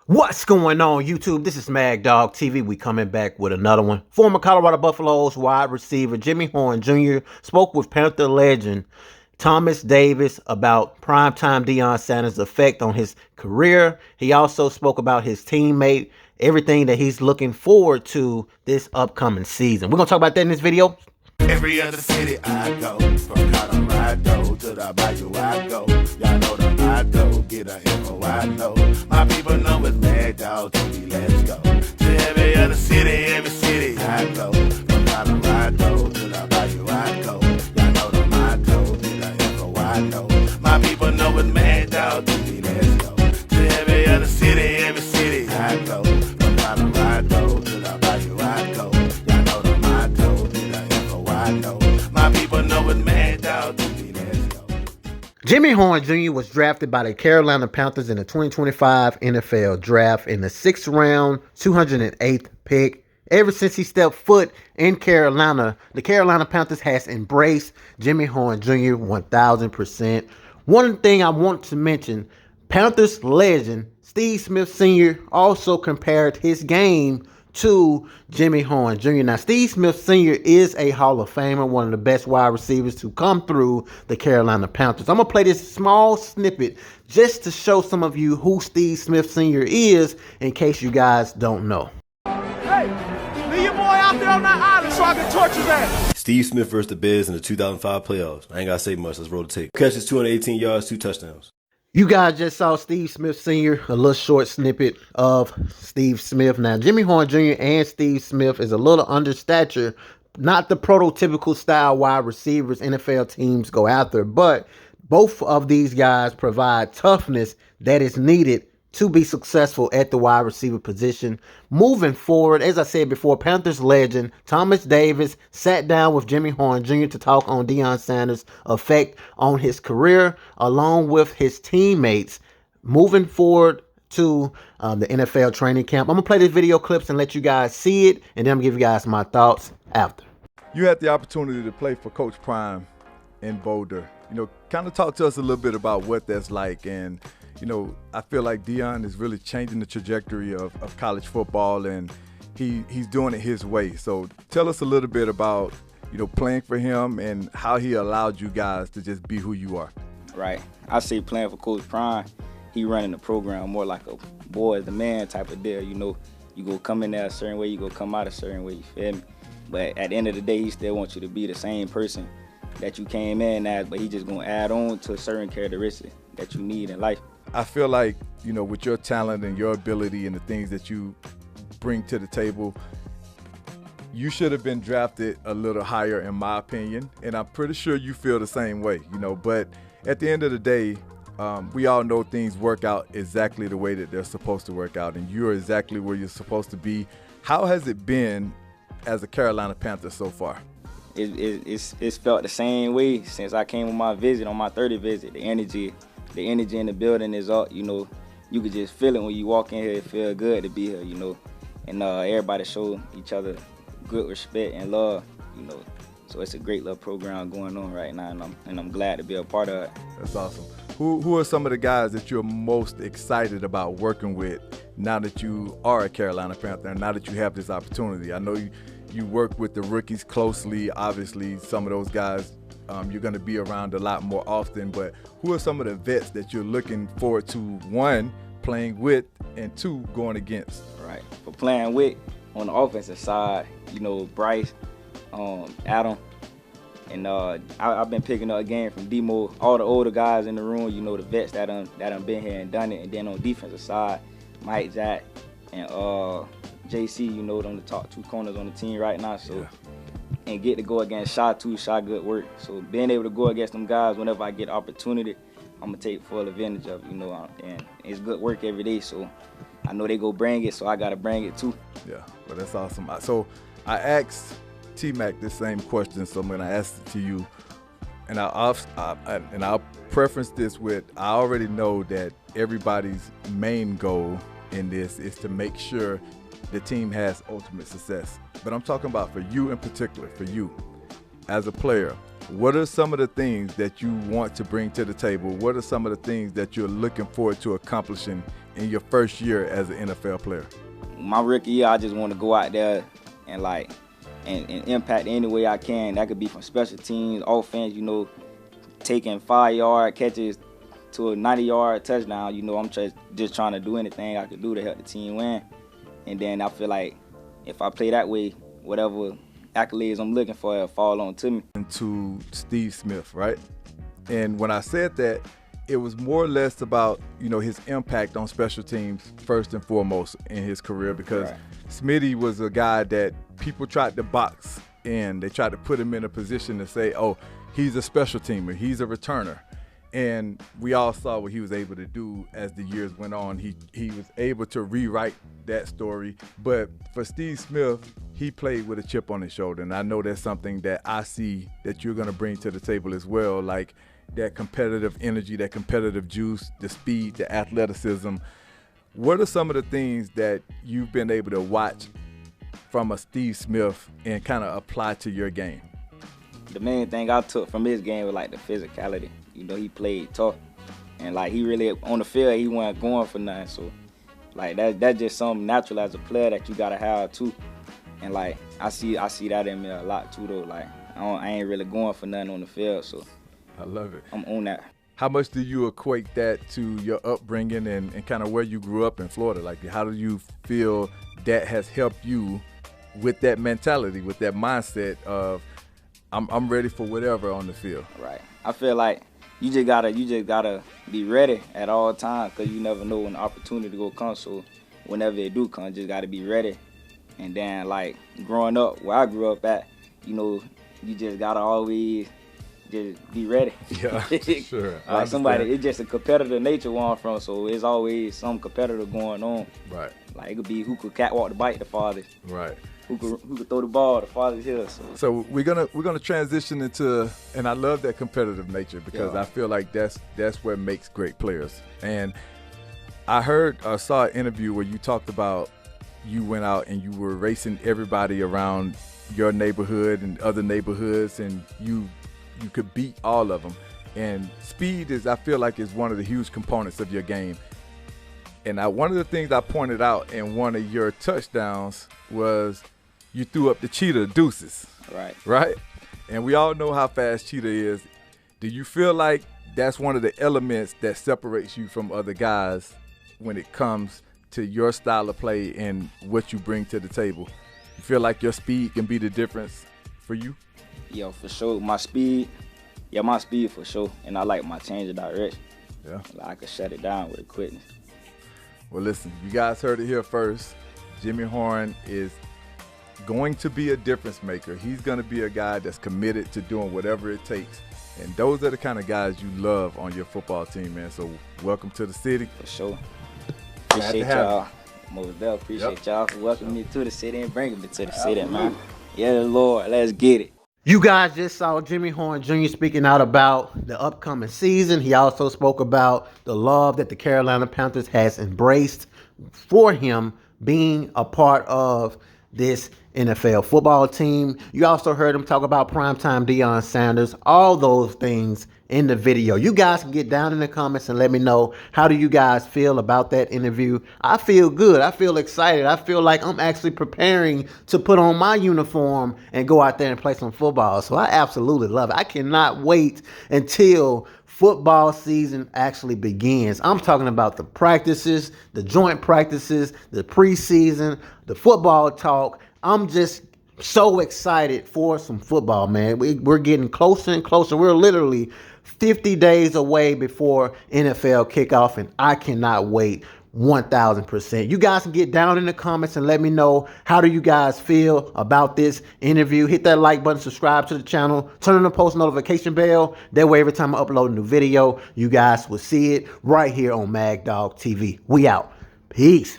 What's going on, YouTube? This is Mag Dog TV. We coming back with another one. Former Colorado Buffaloes wide receiver Jimmy Horn Jr. spoke with Panther legend Thomas Davis about primetime Deion Sanders' effect on his career. He also spoke about his teammate, everything that he's looking forward to this upcoming season. We're going to talk about that in this video. Every other city I go, from Colorado to the Bayou I go. Y'all know the motto, get a info I know. My people know it's Mad Dog TV, let's go. To every other city I go. From Colorado to the Bayou I go. Y'all know the motto, get a info I know. My people know it's Mad Dog TV, let's go. To every other city I go. From Colorado to the Bayou I go. Y'all know the motto, get a info I know. My people know it's Mad Dog TV, let's go. Jimmy Horn Jr. was drafted by the Carolina Panthers in the 2025 NFL Draft in the 6th round, 208th pick. Ever since he stepped foot in Carolina, the Carolina Panthers has embraced Jimmy Horn Jr. 1000%. One thing I want to mention, Panthers legend Steve Smith Sr. also compared his game to Jimmy Horn Jr. Now, Steve Smith Sr. is a Hall of Famer, one of the best wide receivers to come through the Carolina Panthers. I'm going to play this small snippet just to show some of you who Steve Smith Sr. is in case you guys don't know. Hey, leave your boy out there on that island so I can torch his ass. Steve Smith versus the Bears in the 2005 playoffs. I ain't got to say much. Let's roll the tape. Catches 218 yards, 2 touchdowns. You guys just saw Steve Smith Sr., a little short snippet of Steve Smith. Now, Jimmy Horn Jr. and Steve Smith is a little under stature, not the prototypical style wide receivers NFL teams go after, but both of these guys provide toughness that is needed to be successful at the wide receiver position. Moving forward, as I said before, Panthers legend Thomas Davis sat down with Jimmy Horn Jr. to talk on Deion Sanders' effect on his career, along with his teammates. Moving forward to the NFL training camp. I'm going to play these video clips and let you guys see it, and then I'm going to give you guys my thoughts after. You had the opportunity to play for Coach Prime in Boulder. Kind of talk to us a little bit about what that's like. And I feel like Deion is really changing the trajectory of college football, and he's doing it his way. So tell us a little bit about, playing for him and how he allowed you guys to just be who you are. Right. I say playing for Coach Prime, he running the program more like a boy, the man type of deal. You go come in there a certain way, you go come out a certain way, you feel me? But at the end of the day, he still wants you to be the same person that you came in as, but he just going to add on to a certain characteristic that you need in life. I feel like, with your talent and your ability and the things that you bring to the table, you should have been drafted a little higher, in my opinion. And I'm pretty sure you feel the same way, But at the end of the day, we all know things work out exactly the way that they're supposed to work out, and you're exactly where you're supposed to be. How has it been as a Carolina Panther so far? It's felt the same way since I came on my visit, on my 30th visit. The energy in the building is up, you could just feel it when you walk in here. It feel good to be here, and everybody show each other good respect and love, So it's a great little program going on right now, and I'm glad to be a part of it. That's awesome. Who are some of the guys that you're most excited about working with now that you are a Carolina Panther and now that you have this opportunity? I know you work with the rookies closely. Obviously, some of those guys you're going to be around a lot more often, but who are some of the vets that you're looking forward to, one, playing with, and two, going against? Right. For playing with, on the offensive side, Bryce, Adam, and I've been picking up a game from Demo, all the older guys in the room, the vets that done been here and done it. And then on the defensive side, Mike, Jack, and JC, them the top 2 corners on the team right now. So. Yeah. And get to go against Shy too. Shy good work. So being able to go against them guys whenever I get opportunity, I'm gonna take full advantage of, and it's good work every day. So I know they go bring it, so I gotta bring it too. Yeah, well, that's awesome. So I asked T-Mac this same question, so I'm gonna ask it to you, and I'll preference this with, I already know that everybody's main goal in this is to make sure the team has ultimate success. But I'm talking about for you in particular, for you as a player, what are some of the things that you want to bring to the table? What are some of the things that you're looking forward to accomplishing in your first year as an NFL player? My rookie year, I just want to go out there and and impact any way I can. That could be from special teams, offense, taking 5-yard catches to a 90-yard touchdown. I'm just trying to do anything I could do to help the team win. And then I feel like if I play that way, whatever accolades I'm looking for will fall on to me. To Steve Smith, right? And when I said that, it was more or less about, his impact on special teams first and foremost in his career, because Right. Smitty was a guy that people tried to box in. They tried to put him in a position to say, oh, he's a special teamer, he's a returner. And we all saw what he was able to do as the years went on. He was able to rewrite that story. But for Steve Smith, he played with a chip on his shoulder. And I know that's something that I see that you're going to bring to the table as well, like that competitive energy, that competitive juice, the speed, the athleticism. What are some of the things that you've been able to watch from a Steve Smith and kind of apply to your game? The main thing I took from his game was the physicality. He played tough, and he really on the field he wasn't going for nothing. So that's just something natural as a player that you gotta have too. And I see that in me a lot too though. I ain't really going for nothing on the field, so I love it. I'm on that. How much do you equate that to your upbringing and kind of where you grew up in Florida? How do you feel that has helped you with that mentality, with that mindset of I'm ready for whatever on the field? Right. I feel like you just gotta be ready at all times, because you never know when the opportunity will come. So whenever it do come, just gotta be ready. And then growing up where I grew up at, you just gotta always just be ready. Yeah, sure. It's just a competitive nature where I'm from, so it's always some competitor going on. Right. It could be who could catwalk the bike, the farthest. Right. Who could throw the ball, the farthest hill. So we're gonna transition into, and I love that competitive nature, because Yeah. I feel like that's what makes great players. And I heard or saw an interview where you talked about you went out and you were racing everybody around your neighborhood and other neighborhoods, and you could beat all of them. And speed I feel like is one of the huge components of your game. And one of the things I pointed out in one of your touchdowns was you threw up the cheetah deuces. Right? And we all know how fast cheetah is. Do you feel like that's one of the elements that separates you from other guys when it comes to your style of play and what you bring to the table? You feel like your speed can be the difference for you? Yeah, for sure. My speed for sure. And I like my change of direction. Yeah. I could shut it down with quickness. Well, listen, you guys heard it here first. Jimmy Horn is going to be a difference maker. He's going to be a guy that's committed to doing whatever it takes. And those are the kind of guys you love on your football team, man. So welcome to the city. For sure. Glad to Appreciate have y'all. Most definitely appreciate y'all for welcoming me to the city and bringing me to the city, man. Yeah, Lord, let's get it. You guys just saw Jimmy Horn Jr. speaking out about the upcoming season. He also spoke about the love that the Carolina Panthers has embraced for him being a part of this NFL football team. You also heard him talk about primetime Deion Sanders, all those things in the video. You guys can get down in the comments and let me know, how do you guys feel about that interview? I feel good. I feel excited. I feel like I'm actually preparing to put on my uniform and go out there and play some football. So I absolutely love it. I cannot wait until football season actually begins. I'm talking about the practices, the joint practices, the preseason, the football talk. I'm just so excited for some football, man. We're getting closer and closer. We're literally 50 days away before NFL kickoff, and I cannot wait 1,000%. You guys can get down in the comments and let me know, how do you guys feel about this interview? Hit that like button, subscribe to the channel, turn on the post notification bell. That way, every time I upload a new video, you guys will see it right here on Mag Dog TV. We out. Peace.